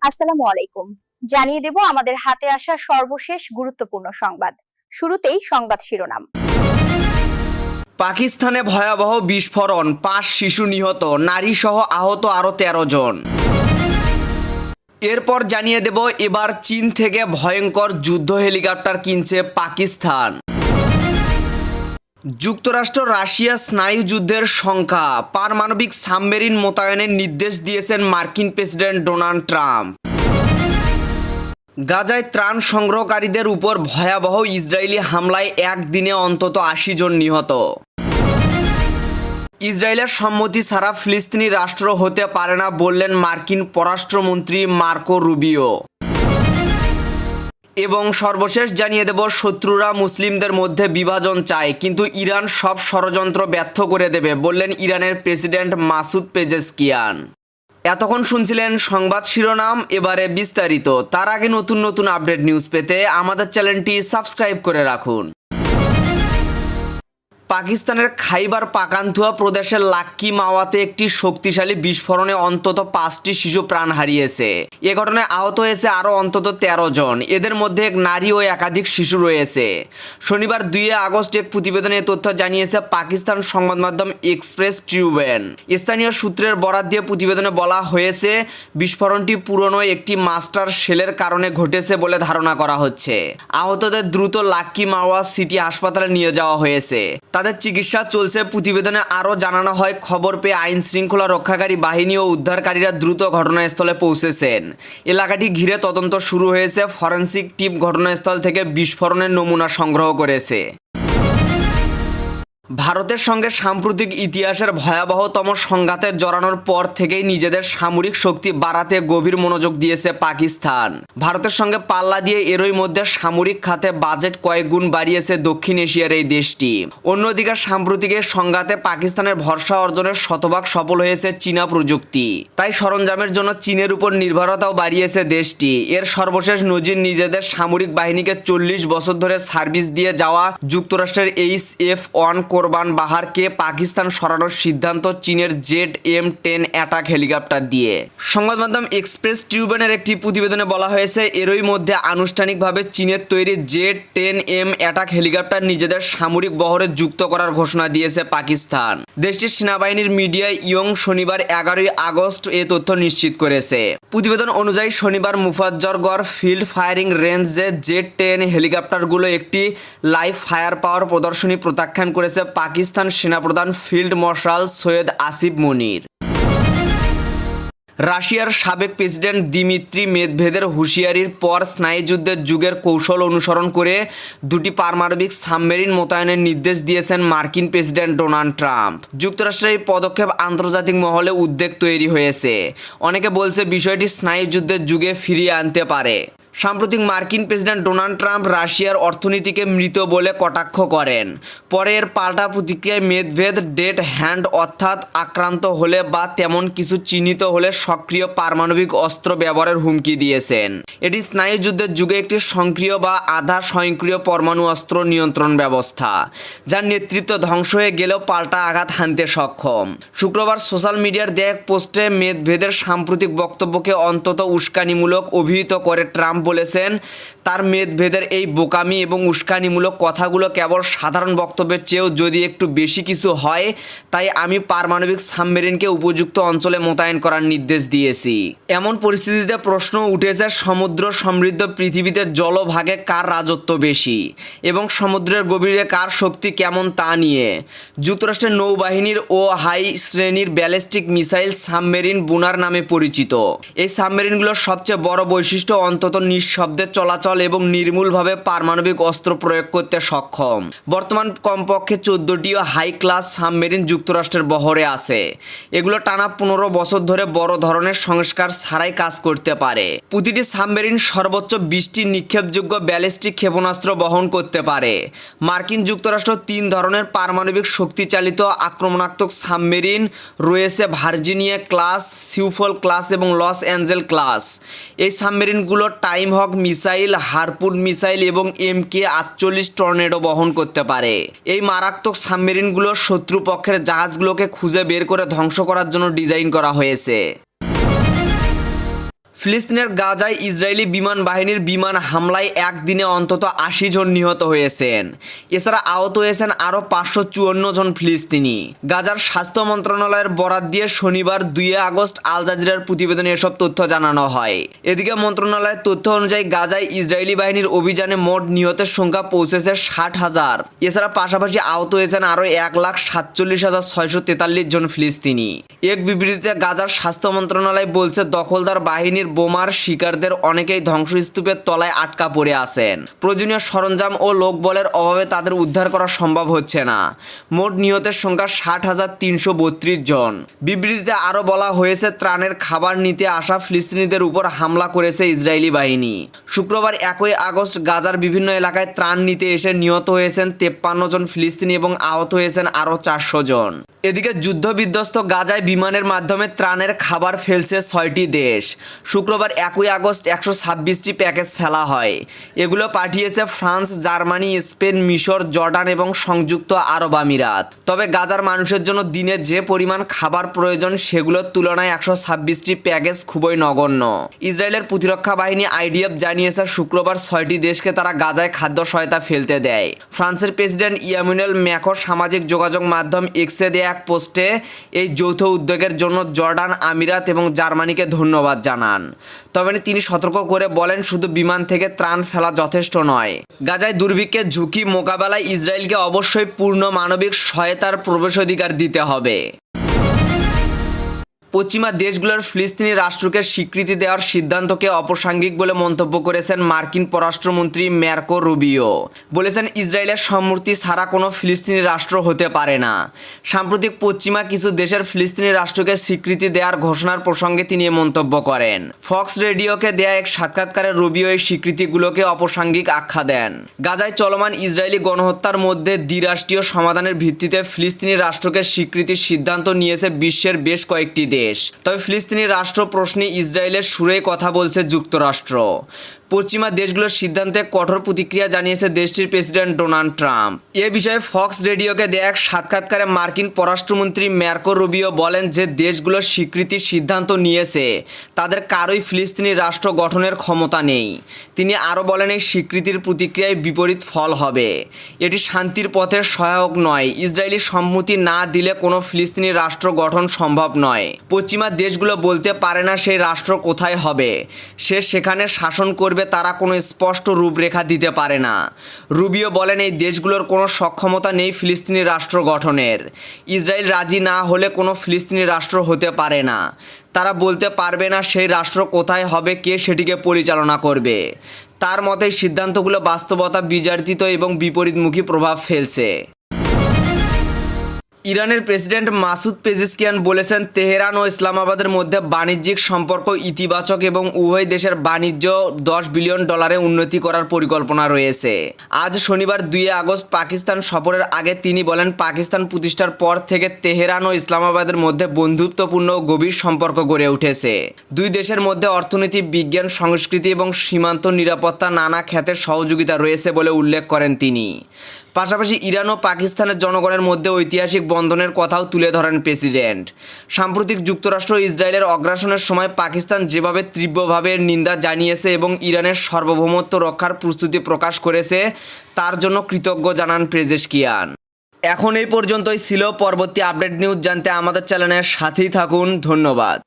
আসসালামু আলাইকুম। জানিয়ে দেব আমাদের হাতে আসা সর্বশেষ গুরুত্বপূর্ণ সংবাদ। শুরুতেই সংবাদ শিরোনাম। পাকিস্তানে ভয়াবহ বিস্ফোরণ, ৫ শিশু নিহত, নারী সহ আহত আরও ১৩ জন। এরপর জানিয়ে দেব এবার চীন থেকে ভয়ঙ্কর যুদ্ধ হেলিকপ্টার কিনছে পাকিস্তান। যুক্তরাষ্ট্র রাশিয়া স্নায়ুযুদ্ধের সংখ্যা, পারমাণবিক সাবমেরিন মোতায়েনের নির্দেশ দিয়েছেন মার্কিন প্রেসিডেন্ট ডোনাল্ড ট্রাম্প। গাজায় ত্রাণ সংগ্রহকারীদের উপর ভয়াবহ ইসরায়েলি হামলায় একদিনে অন্তত ৮০ জন নিহত। ইসরায়েলের সম্মতি ছাড়া ফিলিস্তিনি রাষ্ট্র হতে পারে না বললেন মার্কিন পররাষ্ট্রমন্ত্রী মার্কো রুবিও। এবং সর্বশেষ জানিয়ে দেব শত্রুরা মুসলিমদের মধ্যে বিভাজন চায়, কিন্তু ইরান সব ষড়যন্ত্র ব্যর্থ করে দেবে বললেন ইরানের প্রেসিডেন্ট মাসুদ পেজেশকিয়ান। এতক্ষণ শুনছিলেন সংবাদ শিরোনাম, এবারে বিস্তারিত। তার আগে নতুন নতুন আপডেট নিউজ পেতে আমাদের চ্যানেলটি সাবস্ক্রাইব করে রাখুন। পাকিস্তানের খাইবার পাখানতুয়া প্রদেশের লাক্কি মাওয়াতে একটি শক্তিশালী বিস্ফোরণে অন্তত ৫টি শিশু প্রাণ হারিয়েছে। এ ঘটনায় আহত হয়েছে আরও অন্তত ১৩ জন। এদের মধ্যে এক নারী ও একাধিক শিশু রয়েছে। শনিবার ২ আগস্ট এক প্রতিবেদনে তথ্য জানিয়েছে পাকিস্তান সংবাদ মাধ্যম এক্সপ্রেস ট্রিবিউন। স্থানীয় সূত্রের বরাত দিয়ে প্রতিবেদনে বলা হয়েছে, বিস্ফোরণটি পুরনো একটি মাস্টার শেলের কারণে ঘটেছে বলে ধারণা করা হচ্ছে। আহতদের দ্রুত লাক্কি মাওয়া সিটি হাসপাতালে নিয়ে যাওয়া হয়েছে। তাদের চিকিৎসা চলছে। প্রতিবেদনে আরও জানানো হয়, খবর পেয়ে আইন শৃঙ্খলা রক্ষাকারী বাহিনী ও উদ্ধারকারীরা দ্রুত ঘটনাস্থলে পৌঁছেছেন। এলাকাটি ঘিরে তদন্ত শুরু হয়েছে। ফরেনসিক টিম ঘটনাস্থল থেকে বিস্ফোরণের নমুনা সংগ্রহ করেছে। ভারতের সঙ্গে সাম্প্রতিক ইতিহাসের ভয়াবহতম সংঘাতে জড়ানোর পর থেকেই নিজেদের সামরিক শক্তি বাড়াতে গভীর মনোযোগ দিয়েছে পাকিস্তান। ভারতের সঙ্গে পাল্লা দিয়ে এরই মধ্যে সামরিক খাতে বাজেট কয়েক গুণ বাড়িয়েছে দক্ষিণ এশিয়ার এই দেশটি। অন্যদিকে সাম্প্রতিক সংঘাতে পাকিস্তানের ভরসা অর্জনের শতভাগ সফল হয়েছে চীনা প্রযুক্তি। তাই সরঞ্জামের জন্য চীনের উপর নির্ভরতাও বাড়িয়েছে দেশটি। এর সর্বশেষ নজির নিজেদের সামরিক বাহিনীকে ৪০ বছর ধরে সার্ভিস দিয়ে যাওয়া যুক্তরাষ্ট্রের HF-1 কোরবান বাহারকে পাকিস্তান সরানোর সিদ্ধান্ত চীনের ZM-10 অ্যাটাক হেলিকপ্টার দিয়ে। সংবাদ মাধ্যম এক্সপ্রেস ট্রিবিউনের একটি প্রতিবেদনে বলা হয়েছে, এরই মধ্যে আনুষ্ঠানিকভাবে চীনের তৈরি Z-10M অ্যাটাক হেলিকপ্টার নিজেদের সামরিক বহরে যুক্ত করার ঘোষণা দিয়েছে পাকিস্তান। দেশটির সেনাবাহিনীর মিডিয়া ইয়ং শনিবার ১১ আগস্ট এ তথ্য নিশ্চিত করেছে। প্রতিবেদন অনুযায়ী শনিবার মুফাজ্জরগড় ফিল্ড ফায়ারিং রেঞ্জে Z-10 হেলিকপ্টারগুলো একটি লাইভ ফায়ার পাওয়ার প্রদর্শনী প্রত্যাখ্যান করেছে পাকিস্তান সেনাপ্রধান ফিল্ড মার্শাল সৈয়দ আসিফ মনির। রাশিয়ার সাবেক প্রেসিডেন্ট দিমিত্রি মেদভেদের হুঁশিয়ারির পর স্নায়ুযুদ্ধের যুগের কৌশল অনুসরণ করে দুটি পারমাণবিক সাবমেরিন মোতায়েনের নির্দেশ দিয়েছেন মার্কিন প্রেসিডেন্ট ডোনাল্ড ট্রাম্প। যুক্তরাষ্ট্রের এই পদক্ষেপ আন্তর্জাতিক মহলে উদ্বেগ তৈরি হয়েছে। অনেকে বলছে বিষয়টি স্নায়ুযুদ্ধের যুগে ফিরিয়ে আনতে পারে। সাম্প্রতিক মার্কিন প্রেসিডেন্ট ডোনাল্ড ট্রাম্প রাশিয়ার অর্থনীতিকে মৃত বলে কটাক্ষ করেন। পরে এর পাল্টা প্রতিক্রিয়ায় মেদভেদ ডেড হ্যান্ড অর্থাৎ আক্রান্ত হলে বা তেমন কিছু চিহ্নিত হলে সক্রিয় পারমাণবিক অস্ত্র ব্যবহারের হুমকি দিয়েছেন। এটি স্নায়ুযুদ্ধের যুগে একটি সক্রিয় বা আধা স্বয়ংক্রিয় পরমাণু অস্ত্র নিয়ন্ত্রণ ব্যবস্থা, যার নেতৃত্ব ধ্বংস হয়ে গেলেও পাল্টা আঘাত হানতে সক্ষম। শুক্রবার সোশ্যাল মিডিয়ার দেয়া এক পোস্টে মেদভেদের সাম্প্রতিক বক্তব্যকে অন্তত উস্কানিমূলক অভিহিত করে ট্রাম্প বলেছেন, তার মেদভেদের এই বোকামি এবং উস্কানিমূলক কথাগুলো কেবল সাধারণ বক্তব্যের চেয়েও যদি একটু বেশি কিছু হয়, তাই আমি পারমাণবিক সাবমেরিনকে উপযুক্ত অঞ্চলে মোতায়েন করার নির্দেশ দিয়েছি। এমন পরিস্থিতিতে প্রশ্ন উঠেছে, সমুদ্র সমৃদ্ধ পৃথিবীতে জলভাগে কার রাজত্ব বেশি এবং সমুদ্রের গভীরে কার শক্তি কেমন তা নিয়ে। যুক্তরাষ্ট্রের নৌবাহিনীর ও হাই শ্রেণীর ব্যালিস্টিক মিসাইল সাবমেরিন বুনার নামে পরিচিত। এই সাবমেরিনগুলোর সবচেয়ে বড় বৈশিষ্ট্য অন্তত নিঃশব্দে চলাচল এবং নির্মূলভাবে পারমাণবিক অস্ত্র প্রয়োগ করতে সক্ষম। বর্তমান কমপক্ষে 14টিও হাই ক্লাস সাবমেরিন যুক্তরাষ্ট্রের বহরে আছে। এগুলো টানা 15 বছর ধরে বড় ধরনের সংস্কার ছাড়াই কাজ করতে পারে। প্রতিটি সাবমেরিন সর্বোচ্চ 20টি নিক্ষেপযোগ্য ব্যালিস্টিক ক্ষেপণাস্ত্র বহন করতে পারে। মার্কিন যুক্তরাষ্ট্র 3 ধরনের পারমাণবিক শক্তিচালিত আক্রমণাত্মক সাবমেরিন রয়েছে: ভার্জিনিয়া ক্লাস, সিউফল ক্লাস এবং লস অ্যাঞ্জেল ক্লাস। এই সাবমেরিনগুলো টাইম হক মিসাইল, হারপুন মিসাইল এবং MK-48 টর্নেডো বহন করতে পারে। এই মারাত্মক সাবমেরিনগুলো শত্রুপক্ষের জাহাজগুলোকে খুঁজে বের করে ধ্বংস করার জন্য ডিজাইন করা হয়েছে। ফিলিস্তিনের গাজায় ইসরায়েলি বিমান বাহিনীর বিমান হামলায় একদিনে অন্তত ৮০ জন নিহত হয়েছেন। এছাড়া আহত হয়েছেন আরও ৫৫৪ জন ফিলিস্তিনি। গাজার স্বাস্থ্য মন্ত্রণালয়ের বরাত দিয়ে শনিবার ২ আগস্ট আল জাজিরার প্রতিবেদনে এসব তথ্য জানানো হয়। এদিকে মন্ত্রণালয়ের তথ্য অনুযায়ী গাজায় ইসরায়েলি বাহিনীর অভিযানে মোট নিহতের সংখ্যা পৌঁছেছে ৬০,০০০। এছাড়া পাশাপাশি আহত হয়েছেন আরও ১,৪৭,৬৪৩ জন ফিলিস্তিনি। এক বিবৃতিতে গাজার স্বাস্থ্য মন্ত্রণালয় বলছে, দখলদার বাহিনীর বোমার শিকারদের অনেকেই ধ্বংসস্তূপের তলায় আটকা পড়ে আছেন। প্রয়োজনীয় সরঞ্জাম ও লোকবলের অভাবে তাদের উদ্ধার করা সম্ভব হচ্ছে না। মোট নিহতের সংখ্যা ৬০,৩৩২ জন। বিবৃতিতে আরও বলা হয়েছে, ত্রাণের খাবার নিতে আসা ফিলিস্তিনিদের উপর হামলা করেছে ইসরায়েলি বাহিনী। শুক্রবার ১ আগস্ট গাজার বিভিন্ন এলাকায় ত্রাণ নিতে এসে নিহত হয়েছেন ৫৩ জন ফিলিস্তিনি এবং আহত হয়েছেন আরও ৪০০ জন। এদিকে যুদ্ধবিধ্বস্ত গাজায় বিমানের মাধ্যমে ত্রাণের খাবার ফেলছে ৬টি দেশ। শুক্রবার ১ আগস্ট ১২৬টি প্যাকেজ ফেলা হয়। এগুলো পাঠিয়েছে ফ্রান্স, জার্মানি, স্পেন, মিশর, জর্ডান এবং সংযুক্ত আরব আমিরাত। তবে গাজার মানুষের জন্য দিনে যে পরিমাণ খাবার প্রয়োজন সেগুলোর তুলনায় ১২৬টি প্যাকেজ খুবই নগণ্য। ইসরায়েলের প্রতিরক্ষা বাহিনী IDF জানিয়েছে, শুক্রবার ৬টি দেশকে তারা গাজায় খাদ্য সহায়তা ফেলতে দেয়। ফ্রান্সের প্রেসিডেন্ট ইমানুয়েল ম্যাক্রঁ সামাজিক যোগাযোগ মাধ্যম এক্সে দেয়া এক পোস্টে এই যৌথ উদ্যোগের জন্য জর্ডান, আমিরাত এবং জার্মানিকে ধন্যবাদ জানান। তবে তিনি সতর্ক করে বলেন, শুধু বিমান থেকে ত্রাণ ফেলা যথেষ্ট নয়। গাজায় দুর্ভিক্ষের ঝুঁকি মোকাবেলায় ইসরায়েলকে অবশ্যই পূর্ণ মানবিক সহায়তার প্রবেশাধিকার দিতে হবে। পশ্চিমা দেশগুলোর ফিলিস্তিনি রাষ্ট্রকে স্বীকৃতি দেওয়ার সিদ্ধান্তকে অপ্রাসঙ্গিক বলে মন্তব্য করেছেন মার্কিন পররাষ্ট্রমন্ত্রী মার্কো রুবিও। বলেছেন, ইসরায়েলের সম্মতি ছাড়া কোনো ফিলিস্তিনি রাষ্ট্র হতে পারে না। সাম্প্রতিক পশ্চিমা কিছু দেশের ফিলিস্তিনি রাষ্ট্রকে স্বীকৃতি দেওয়ার ঘোষণার প্রসঙ্গে তিনি এ মন্তব্য করেন। ফক্স রেডিওকে দেয়া এক সাক্ষাৎকারে রুবিও এই স্বীকৃতিগুলোকে অপ্রাসঙ্গিক আখ্যা দেন। গাজায় চলমান ইসরায়েলি গণহত্যার মধ্যে দ্বিরাষ্ট্রীয় সমাধানের ভিত্তিতে ফিলিস্তিনি রাষ্ট্রকে স্বীকৃতির সিদ্ধান্ত নিয়েছে বিশ্বের বেশ কয়েকটি দেশ। তবে ফিলিস্তিনি রাষ্ট্র প্রশ্নে ইসরায়েলের সুরে কথা বলছে যুক্তরাষ্ট্র। পশ্চিমা দেশগুলোর সিদ্ধান্তে কঠোর প্রতিক্রিয়া জানিয়েছে দেশটির প্রেসিডেন্ট ডোনাল্ড ট্রাম্প। এ বিষয়ে ফক্স রেডিওকে দেয়া এক সাক্ষাৎকারে মার্কিন পররাষ্ট্রমন্ত্রী মার্কো রুবিও বলেন, যে দেশগুলোর স্বীকৃতির সিদ্ধান্ত নিয়েছে তাদের কারোই ফিলিস্তিনি রাষ্ট্র গঠনের ক্ষমতা নেই। তিনি আরও বলেন, এই স্বীকৃতির প্রতিক্রিয়ায় বিপরীত ফল হবে। এটি শান্তির পথে সহায়ক নয়। ইসরায়েলি সম্মতি না দিলে কোনো ফিলিস্তিনি রাষ্ট্র গঠন সম্ভব নয়। পশ্চিমা দেশগুলো বলতে পারে না সেই রাষ্ট্র কোথায় হবে, সে সেখানে শাসন করবে, তারা কোনো স্পষ্ট রূপরেখা দিতে পারে না। রুবিও বলেন, এই দেশগুলোর কোনো সক্ষমতা নেই ফিলিস্তিনি রাষ্ট্র গঠনের। ইসরায়েল রাজি না হলে কোনো ফিলিস্তিনি রাষ্ট্র হতে পারে না। তারা বলতে পারবে না সেই রাষ্ট্র কোথায় হবে, কে সেটিকে পরিচালনা করবে। তার মতে সিদ্ধান্তগুলো বাস্তবতা বিবর্তিত এবং বিপরীতমুখী প্রভাব ফেলছে। ইরানের প্রেসিডেন্ট মাসুদ পেজিশকিয়ান বলেছেন, তেহরান ও ইসলামাবাদের মধ্যে বাণিজ্যিক সম্পর্ক ইতিবাচক এবং উভয় দেশের বাণিজ্য $10 বিলিয়ন উন্নতি করার পরিকল্পনা রয়েছে। আজ শনিবার 2 আগস্ট পাকিস্তান সফরের আগে তিনি বলেন, পাকিস্তান প্রতিষ্ঠার পর থেকে তেহরান ও ইসলামাবাদের মধ্যে বন্ধুত্বপূর্ণ ও গভীর সম্পর্ক গড়ে উঠেছে। দুই দেশের মধ্যে অর্থনীতি, বিজ্ঞান, সংস্কৃতি এবং সীমান্ত নিরাপত্তা নানা খাতের সহযোগিতা রয়েছে বলে উল্লেখ করেন তিনি। পাশাপাশি ইরান ও পাকিস্তানের জনগণের মধ্যে ঐতিহাসিক বন্ধনের কথাও তুলে ধরেন প্রেসিডেন্ট। সাম্প্রতিক যুক্তরাষ্ট্র ইসরায়েলের আগ্রাসনের সময় পাকিস্তান যেভাবে তীব্রভাবে নিন্দা জানিয়েছে এবং ইরানের সার্বভৌমত্ব রক্ষার প্রস্তুতি প্রকাশ করেছে, তার জন্য কৃতজ্ঞ জানান পেজিশকিয়ান। এখন এই পর্যন্তই ছিল। পরবর্তী আপডেট নিউজ জানতে আমাদের চ্যানেলের সাথেই থাকুন। ধন্যবাদ।